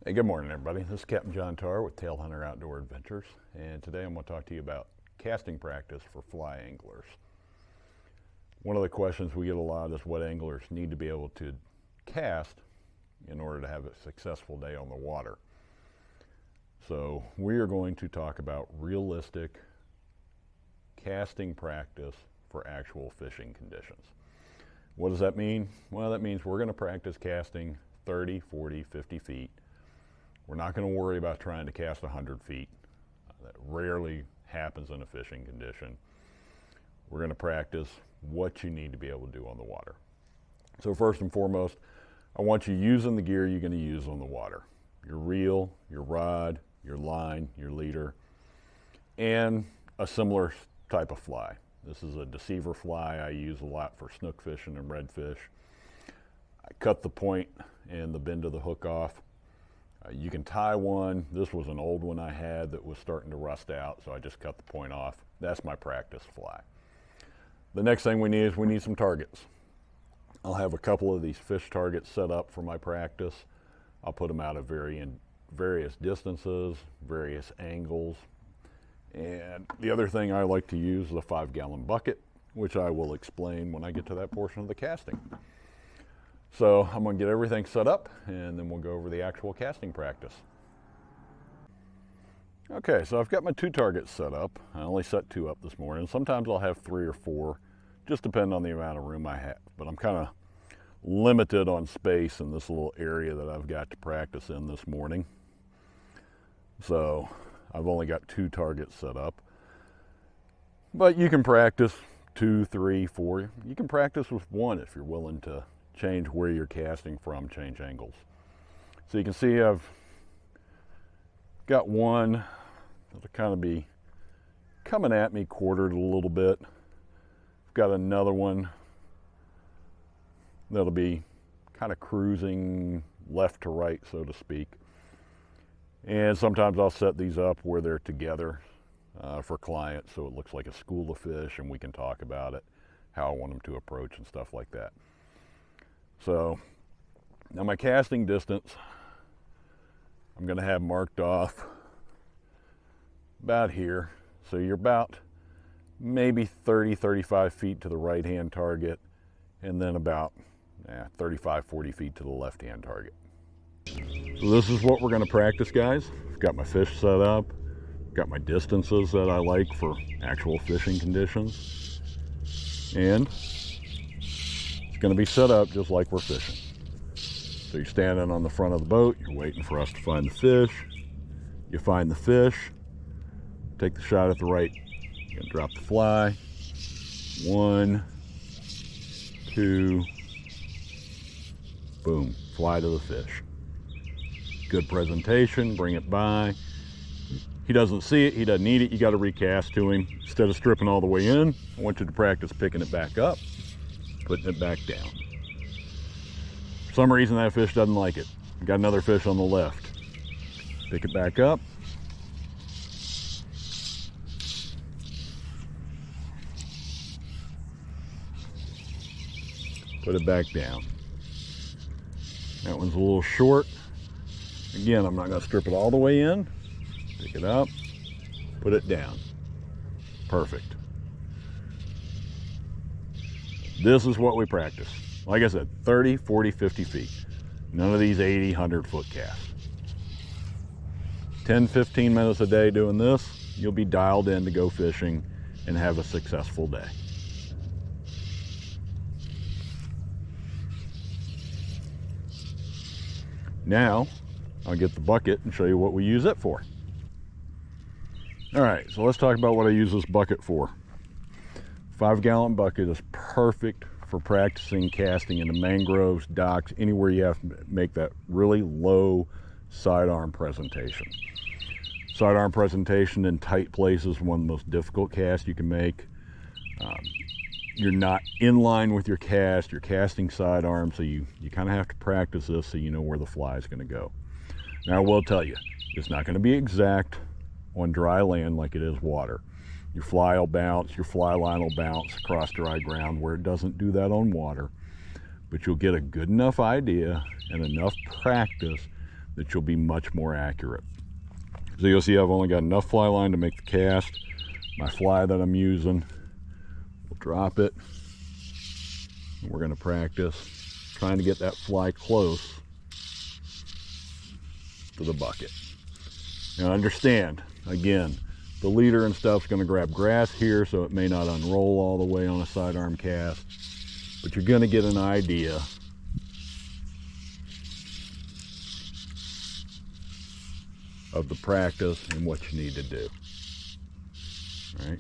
Hey, good morning everybody. This is Captain John Tarr with Tailhunter Outdoor Adventures, and today I'm going to talk to you about casting practice for fly anglers. One of the questions we get a lot is what anglers need to be able to cast in order to have a successful day on the water. So we are going to talk about realistic casting practice for actual fishing conditions. What does that mean? Well, that means we're going to practice casting 30, 40, 50 feet. We're not going to worry about trying to cast 100 feet. That rarely happens in a fishing condition. We're going to practice what you need to be able to do on the water. So first and foremost, I want you using the gear you're going to use on the water. Your reel, your rod, your line, your leader, and a similar type of fly. This is a deceiver fly I use a lot for snook fishing and redfish. I cut the point and the bend of the hook off. You can tie one. This was an old one I had that was starting to rust out, so I just cut the point off. That's my practice fly. The next thing we need some targets. I'll have a couple of these fish targets set up for my practice. I'll put them out at various distances, various angles. And the other thing I like to use is a 5-gallon bucket, which I will explain when I get to that portion of the casting. So I'm going to get everything set up and then we'll go over the actual casting practice. Okay, so I've got my 2 targets set up. I only set 2 up this morning. Sometimes I'll have 3 or 4, just depending on the amount of room I have. But I'm kind of limited on space in this little area that I've got to practice in this morning. So I've only got 2 targets set up. But you can practice 2, 3, 4. You can practice with 1 if you're willing to change where you're casting from, change angles. So you can see I've got one that'll kind of be coming at me quartered a little bit. I've got another one that'll be kind of cruising left to right, so to speak. And sometimes I'll set these up where they're together for clients, so it looks like a school of fish and we can talk about it, how I want them to approach and stuff like that. So now my casting distance, I'm going to have marked off about here. So you're about maybe 30, 35 feet to the right-hand target, and then about 35, 40 feet to the left-hand target. So this is what we're going to practice, guys. I've got my fish set up, got my distances that I like for actual fishing conditions, and it's going to be set up just like we're fishing. So you're standing on the front of the boat, you're waiting for us to find the fish. You find the fish, take the shot at the right, you're going to drop the fly. 1, 2, boom, fly to the fish. Good presentation, bring it by. He doesn't see it, he doesn't need it, you got to recast to him. Instead of stripping all the way in, I want you to practice picking it back up, putting it back down. For some reason that fish doesn't like it. Got another fish on the left. Pick it back up. Put it back down. That one's a little short. Again, I'm not going to strip it all the way in. Pick it up, put it down. Perfect. This is what we practice. Like I said, 30, 40, 50 feet. None of these 80, 100 foot casts. 10, 15 minutes a day doing this, you'll be dialed in to go fishing and have a successful day. Now, I'll get the bucket and show you what we use it for. All right, so let's talk about what I use this bucket for. 5-gallon bucket is perfect for practicing casting into mangroves, docks, anywhere you have to make that really low sidearm presentation. Sidearm presentation in tight places is one of the most difficult casts you can make. You're not in line with your cast, you're casting sidearm, so you kind of have to practice this so you know where the fly is going to go. Now I will tell you, it's not going to be exact on dry land like it is water. Your fly will bounce, your fly line will bounce across dry ground where it doesn't do that on water. But you'll get a good enough idea and enough practice that you'll be much more accurate. So you'll see I've only got enough fly line to make the cast. My fly that I'm using, we'll drop it. And we're going to practice trying to get that fly close to the bucket. Now understand, again, the leader and stuff's going to grab grass here, so it may not unroll all the way on a sidearm cast, but you're going to get an idea of the practice and what you need to do. All right.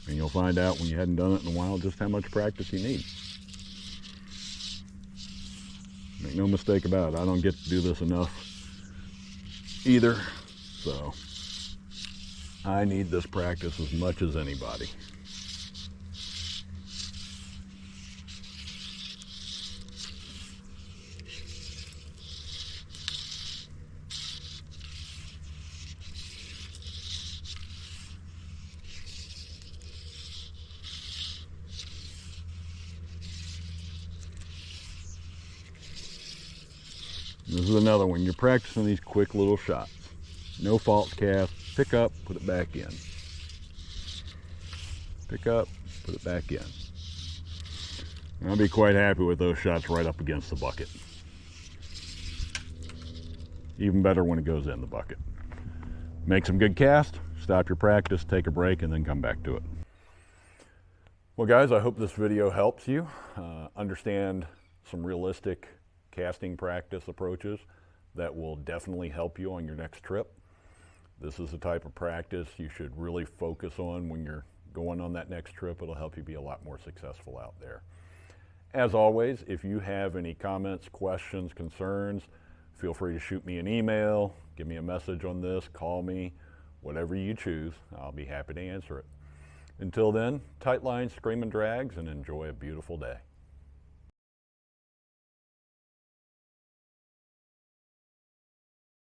And you'll find out when you hadn't done it in a while just how much practice you need. Make no mistake about it, I don't get to do this enough either, so I need this practice as much as anybody. This is another one. You're practicing these quick little shots. No false cast. Pick up, put it back in. Pick up, put it back in. And I'll be quite happy with those shots right up against the bucket. Even better when it goes in the bucket. Make some good cast, stop your practice, take a break, and then come back to it. Well guys, I hope this video helps you understand some realistic casting practice approaches that will definitely help you on your next trip. This is the type of practice you should really focus on when you're going on that next trip. It'll help you be a lot more successful out there. As always, if you have any comments, questions, concerns, feel free to shoot me an email, give me a message on this, call me, whatever you choose. I'll be happy to answer it. Until then, tight lines, screaming drags, and enjoy a beautiful day.